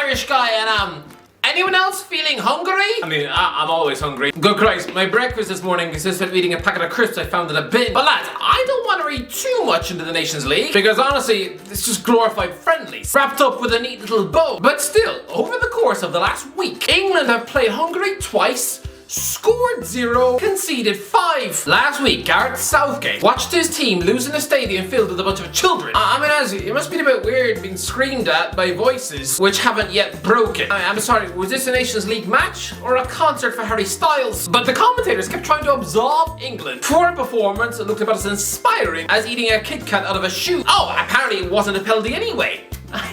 Irish guy, and anyone else feeling hungry? I mean, I'm always hungry. Good Christ, my breakfast this morning consisted of eating a packet of crisps I found in a bin. But lads, I don't want to read too much into the Nations League, because honestly, it's just glorified friendlies, wrapped up with a neat little bow. But still, over the course of the last week, England have played Hungary twice, scored 0, conceded 5. Last week, Gareth Southgate watched his team lose in a stadium filled with a bunch of children. I mean, honestly, it must be a bit weird being screamed at by voices which haven't yet broken. I'm sorry, was this a Nations League match or a concert for Harry Styles? But the commentators kept trying to absolve England for a performance that looked about as inspiring as eating a Kit Kat out of a shoe. Oh, apparently it wasn't a penalty anyway.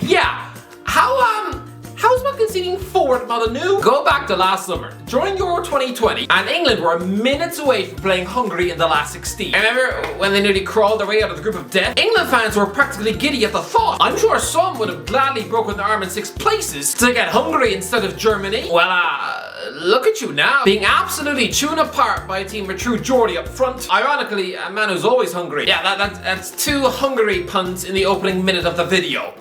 Yeah. How's not conceding 4 not a new? Go back to last summer, during Euro 2020, and England were minutes away from playing Hungary in the last 16. Remember when they nearly crawled their way out of the group of death? England fans were practically giddy at the thought. I'm sure some would have gladly broken their arm in 6 places to get Hungary instead of Germany. Well, look at you now, being absolutely torn apart by a team with true Geordie up front. Ironically, a man who's always hungry. Yeah, that's 2 Hungary puns in the opening minute of the video.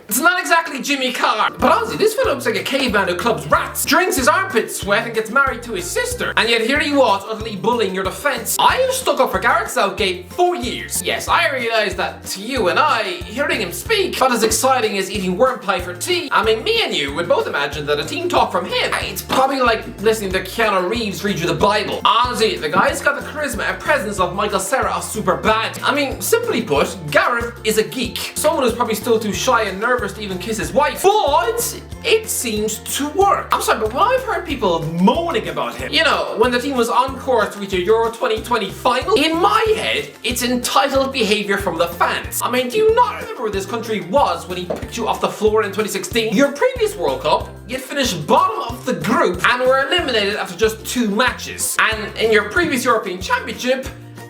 It's not exactly Jimmy Carr, but honestly, this fellow looks like a caveman who clubs rats, drinks his armpit sweat and gets married to his sister, and yet here he was utterly bullying your defence. I have stuck up for Gareth Southgate for years. Yes, I realise that to you and I, hearing him speak, not as exciting as eating worm pie for tea. I mean, me and you would both imagine that a team talk from him, it's probably like listening to Keanu Reeves read you the Bible. Honestly, the guy's got the charisma and presence of Michael Cera of Superbad. I mean, simply put, Gareth is a geek. Someone who's probably still too shy and nervous to even kiss his wife, but it seems to work. I'm sorry, but when I've heard people moaning about him, you know, when the team was on course to reach a Euro 2020 final, in my head, it's entitled behaviour from the fans. I mean, do you not remember where this country was when he picked you off the floor in 2016? Your previous World Cup, you'd finished bottom of the group and were eliminated after just 2 matches. And in your previous European Championship,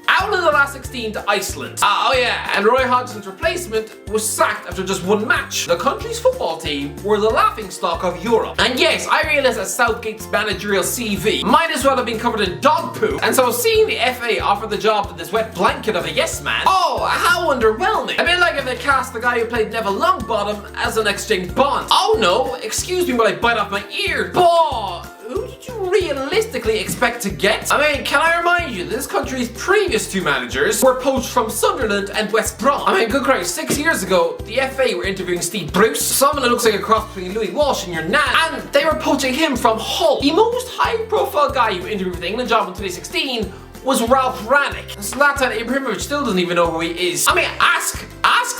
out in the last 16 to Iceland. Oh yeah, and Roy Hodgson's replacement was sacked after just 1 match. The country's football team were the laughingstock of Europe. And yes, I realise that Southgate's managerial CV might as well have been covered in dog poo, and so seeing the FA offer the job to this wet blanket of a yes man, oh, how underwhelming. A bit like if they cast the guy who played Neville Longbottom as an exchange Bond. Oh no, excuse me while I bite off my ear. But who did you realistically expect to get? I mean, can I remind you, this country's previous 2 managers were poached from Sunderland and West Brom. I mean, good Christ, 6 years ago, the FA were interviewing Steve Bruce, someone who looks like a cross between Louis Walsh and your nan, and they were poaching him from Hull. The most high-profile guy who interviewed for the England job in 2016 was Ralph Rangnick. Zlatan Ibrahimovic still doesn't even know who he is. I mean, ask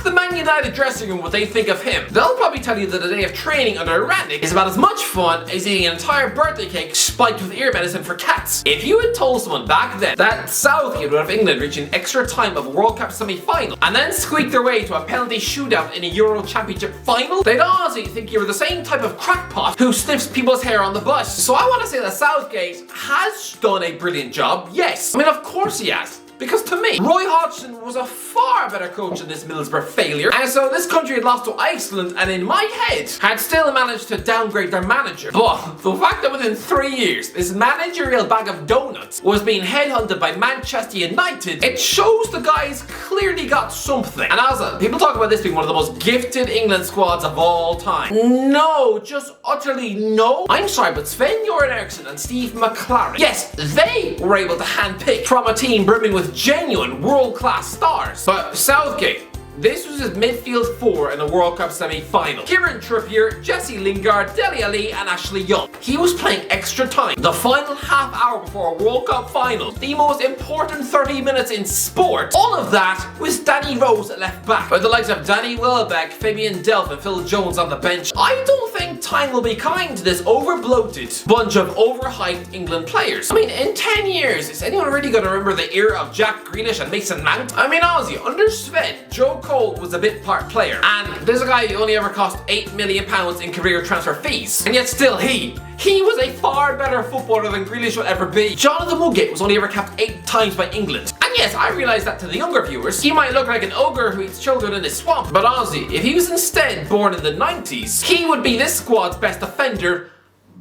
the Man United dressing room what they think of him. They'll probably tell you that a day of training under Rangnick is about as much fun as eating an entire birthday cake spiked with ear medicine for cats. If you had told someone back then that Southgate would have England reaching extra time of a World Cup semi-final and then squeak their way to a penalty shootout in a Euro Championship final, they'd honestly think you were the same type of crackpot who sniffs people's hair on the bus. So I want to say that Southgate has done a brilliant job, yes. I mean, of course he has. Because to me, Roy Hodgson was a far better coach than this Middlesbrough failure, and so this country had lost to Iceland and in my head had still managed to downgrade their manager. But the fact that within 3 years this managerial bag of donuts was being headhunted by Manchester United, it shows the guys clearly got something. And also, people talk about this being one of the most gifted England squads of all time. No, just utterly no. I'm sorry, but Sven-Göran Eriksson and Steve McClaren, yes, they were able to handpick from a team brimming with genuine world-class stars. But Southgate, this was his midfield 4 in the World Cup semi-final. Kieran Trippier, Jesse Lingard, Dele Alli and Ashley Young. He was playing extra time, the final half hour before a World Cup final, the most important 30 minutes in sport. All of that with Danny Rose at left back, with the likes of Danny Welbeck, Fabian Delph and Phil Jones on the bench. I don't think time will be kind to this over-bloated bunch of overhyped England players. I mean, in 10 years, is anyone really going to remember the era of Jack Grealish and Mason Mount? I mean, honestly, under Sven, Joe Cole was a bit part player, and there's a guy who only ever cost £8 million in career transfer fees, and yet still he was a far better footballer than Grealish will ever be. Jonathan Woodgate was only ever capped 8 times by England. And yes, I realise that to the younger viewers, he might look like an ogre who eats children in his swamp, but honestly, if he was instead born in the 90s, he would be this squad's best defender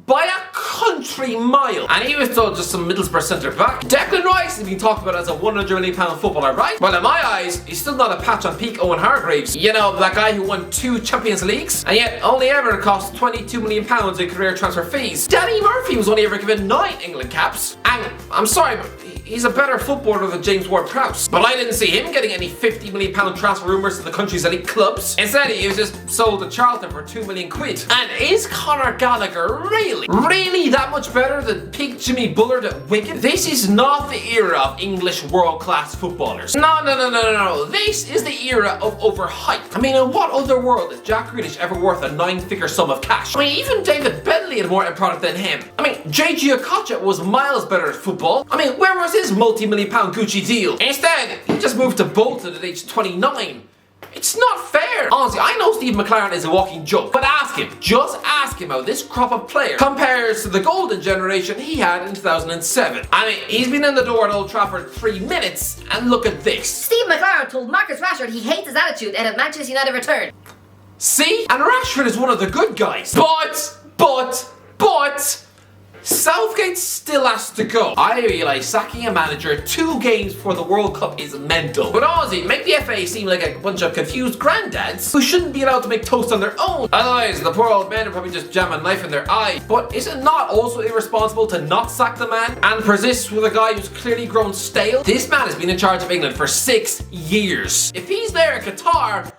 by a country country mile. And he was told just some Middlesbrough centre-back. Declan Rice has been talked about as a £100 million footballer, right? Well, in my eyes, he's still not a patch on peak Owen Hargreaves. You know, that guy who won 2 Champions Leagues, and yet only ever cost £22 million in career transfer fees. Danny Murphy was only ever given 9 England caps. And I'm sorry, but he's a better footballer than James Ward-Prowse. But I didn't see him getting any £50 million transfer rumours to the country's elite clubs. Instead, he was just sold to Charlton for £2 million. And is Conor Gallagher really that much better than peak Jimmy Bullard at Wigan? This is not the era of English world-class footballers. No. This is the era of overhype. I mean, in what other world is Jack Grealish ever worth a 9-figure sum of cash? I mean, even David Bentley had more end product than him. I mean, JG Okocha was miles better at football. I mean, where was his multi-million pound Gucci deal? Instead, he just moved to Bolton at age 29. It's not fair. Honestly, I know Steve McLaren is a walking joke, but just ask him how this crop of players compares to the golden generation he had in 2007. I mean, he's been in the door at Old Trafford 3 minutes, and look at this. Steve McLaren told Marcus Rashford he hates his attitude and at Manchester United return. See? And Rashford is one of the good guys. But Southgate still has to go. I realise sacking a manager 2 games before the World Cup is mental. But honestly, make the FA seem like a bunch of confused granddads who shouldn't be allowed to make toast on their own. Otherwise, the poor old men are probably just jam a knife in their eye. But is it not also irresponsible to not sack the man and persist with a guy who's clearly grown stale? This man has been in charge of England for 6 years. If he's there in Qatar,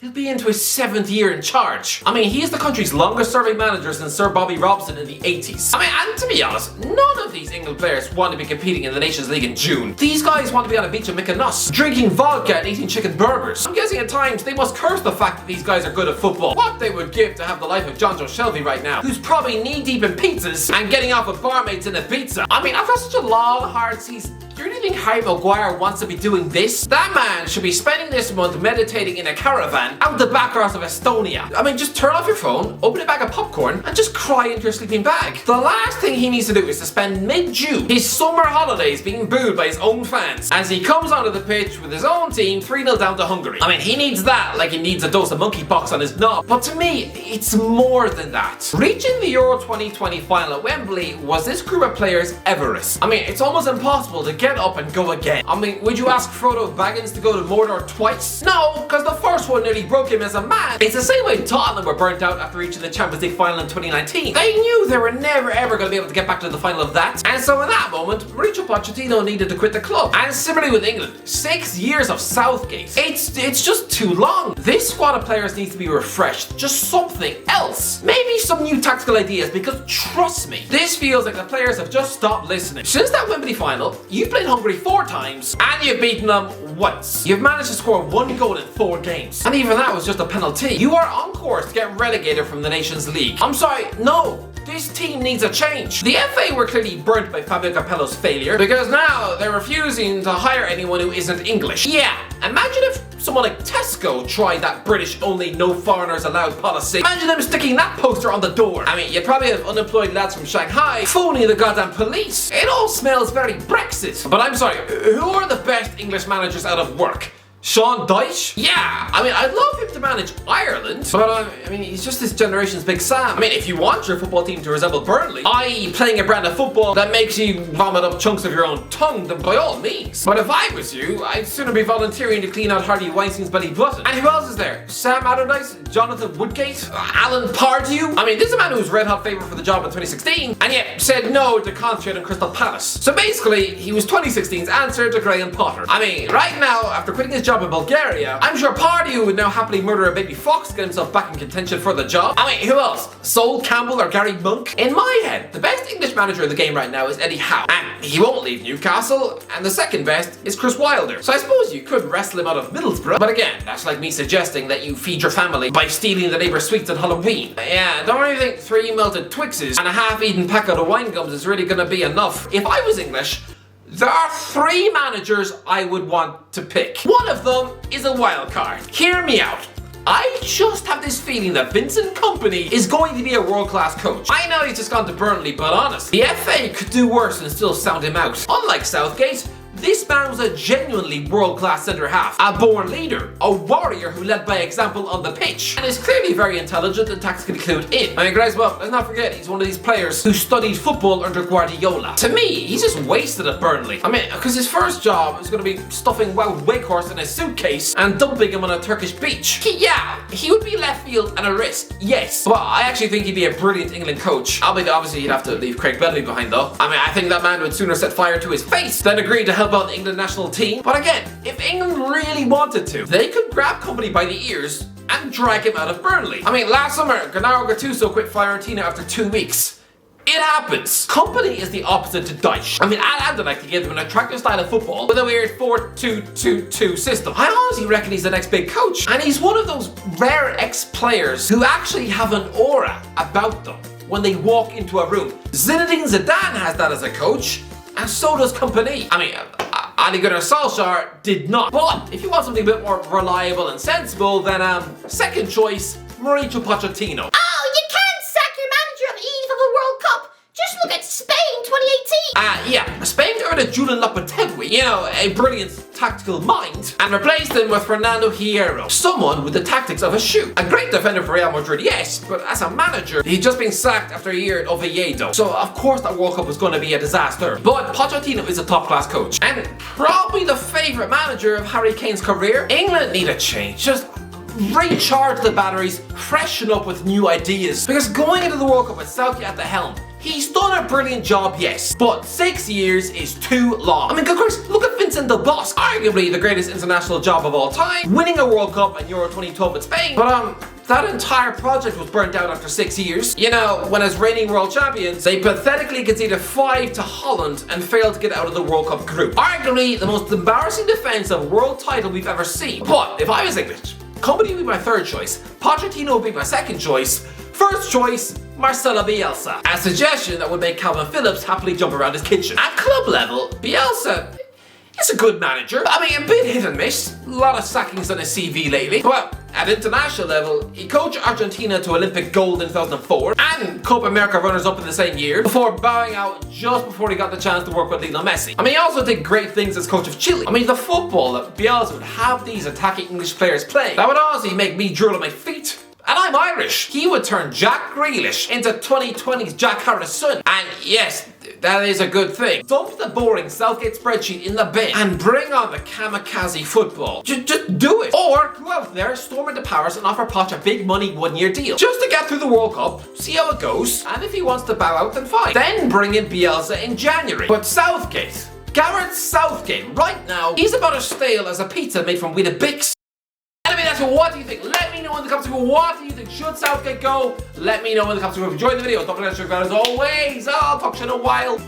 he'll be into his 7th year in charge. I mean, he is the country's longest serving manager since Sir Bobby Robson in the 80s. I mean, and to be honest, none of these England players want to be competing in the Nations League in June. These guys want to be on a beach in Mykonos, drinking vodka and eating chicken burgers. I'm guessing at times they must curse the fact that these guys are good at football. What they would give to have the life of John Joe Shelby right now, who's probably knee-deep in pizzas and getting off with barmaids in a pizza. I mean, after such a long, hard season, do you really think Harry Maguire wants to be doing this? That man should be spending this month meditating in a caravan out the back roads of Estonia. I mean, just turn off your phone, open a bag of popcorn, and just cry into your sleeping bag. The last thing he needs to do is to spend mid-June his summer holidays being booed by his own fans as he comes onto the pitch with his own team 3-0 down to Hungary. I mean, he needs that like he needs a dose of monkeypox on his knob. But to me, it's more than that. Reaching the Euro 2020 final at Wembley was this group of players' Everest. I mean, it's almost impossible to get up and go again. I mean, would you ask Frodo Baggins to go to Mordor twice? No, because the first one nearly broke him as a man. It's the same way Tottenham were burnt out after reaching the Champions League final in 2019. They knew they were never ever going to be able to get back to the final of that. And so in that moment, Mauricio Pochettino needed to quit the club. And similarly with England, 6 years of Southgate. It's just too long. This squad of players needs to be refreshed. Just something else. Maybe some new tactical ideas, because trust me, this feels like the players have just stopped listening. Since that Wembley final, you've played Hungary 4 times and you've beaten them once. You've managed to score 1 goal in 4 games. And even that was just a penalty. You are on course to get relegated from the Nations League. I'm sorry, no. This team needs a change. The FA were clearly burnt by Fabio Capello's failure because now they're refusing to hire anyone who isn't English. Yeah, imagine if someone like Tesco tried that British only no foreigners allowed policy. Imagine them sticking that poster on the door. I mean, you'd probably have unemployed lads from Shanghai phoning the goddamn police. It all smells very Brexit. But I'm sorry, who are the best English managers out of work? Sean Dyche? Yeah, I mean, I'd love him to manage Ireland, but I mean, he's just this generation's Big Sam. I mean, if you want your football team to resemble Burnley, i.e. playing a brand of football that makes you vomit up chunks of your own tongue, then by all means. But if I was you, I'd sooner be volunteering to clean out Harvey Weinstein's belly button. And who else is there? Sam Allardyce? Jonathan Woodgate? Alan Pardew? I mean, this is a man who was red hot favourite for the job in 2016, and yet said no to concentrate on Crystal Palace. So basically, he was 2016's answer to Graham Potter. I mean, right now, after quitting his job in Bulgaria, I'm sure Pardew would now happily murder a baby fox to get himself back in contention for the job. I mean, who else? Sol Campbell or Gary Monk? In my head, the best English manager in the game right now is Eddie Howe, and he won't leave Newcastle, and the second best is Chris Wilder. So I suppose you could wrestle him out of Middlesbrough, but again, that's like me suggesting that you feed your family by stealing the neighbour's sweets on Halloween. Yeah, don't really think 3 melted Twixes and a half-eaten packet of wine gums is really gonna be enough. If I was English, there are 3 managers I would want to pick. One of them is a wild card. Hear me out. I just have this feeling that Vincent Kompany is going to be a world-class coach. I know he's just gone to Burnley, but honest, the FA could do worse and still sound him out. Unlike Southgate, this man was a genuinely world-class centre-half, a born leader, a warrior who led by example on the pitch, and is clearly very intelligent and tactically clued in. I mean, guys, well, let's not forget, he's one of these players who studied football under Guardiola. To me, he's just wasted at Burnley. I mean, because his first job is going to be stuffing Wout Weghorst in a suitcase and dumping him on a Turkish beach. He would be left field and a risk, yes, but I actually think he'd be a brilliant England coach. Obviously, he'd have to leave Craig Bellamy behind though. I mean, I think that man would sooner set fire to his face than agree to help out the England national team. But again, if England really wanted to, they could grab Company by the ears and drag him out of Burnley. I mean, last summer, Gennaro Gattuso quit Fiorentina after 2 weeks. It happens. Company is the opposite to Dyche. I mean, I'd like to give him an attractive style of football with a weird 4-2-2-2 system. I honestly reckon he's the next big coach. And he's one of those rare ex-players who actually have an aura about them when they walk into a room. Zinedine Zidane has that as a coach, and so does Company. I mean, Ole Gunnar Solskjaer did not. But if you want something a bit more reliable and sensible, then second choice, Mauricio Pochettino. Oh, you can't sack your manager on the eve of a World Cup. Just look at Spain 2018. Yeah, Spain got rid of Julian Lopetegui, you know, a brilliant tactical mind, and replaced him with Fernando Hierro, someone with the tactics of a shoe. A great defender for Real Madrid, yes, but as a manager, he'd just been sacked after a year at Oviedo. So of course that World Cup was going to be a disaster. But Pochettino is a top-class coach, and probably the favourite manager of Harry Kane's career. England need a change. Just recharge the batteries, freshen up with new ideas. Because going into the World Cup with Southgate at the helm, he's done a brilliant job, yes, but 6 years is too long. I mean, of course, look at Vincent Del Bosque, arguably the greatest international job of all time, winning a World Cup and Euro 2012 with Spain, but that entire project was burnt out after 6 years. You know, when as reigning world champions, they pathetically conceded 5 to Holland and failed to get out of the World Cup group. Arguably the most embarrassing defense of a world title we've ever seen. But if I was English, Company would be my third choice, Pochettino would be my second choice, first choice, Marcelo Bielsa. A suggestion that would make Calvin Phillips happily jump around his kitchen. At club level, Bielsa is a good manager. I mean, a bit hit and miss. A lot of sackings on his CV lately. But at international level, he coached Argentina to Olympic gold in 2004 and Copa America runners-up in the same year before bowing out just before he got the chance to work with Lionel Messi. I mean, he also did great things as coach of Chile. I mean, the football that Bielsa would have these attacking English players play, that would honestly make me drool at my feet. And I'm Irish. He would turn Jack Grealish into 2020's Jack Harrison. And yes, that is a good thing. Dump the boring Southgate spreadsheet in the bin and bring on the kamikaze football. Just do it. Or go out there, storm into Paris and offer Poch a big money 1-year deal. Just to get through the World Cup, see how it goes, and if he wants to bow out, then fine. Then bring in Bielsa in January. But Southgate, Gareth Southgate, right now, he's about as stale as a pizza made from Weetabix. So what do you think? Let me know in the comments below. What do you think? Should Southgate go? Let me know in the comments below. If you enjoyed the video, don't forget to subscribe as always. I'll talk to you in a while.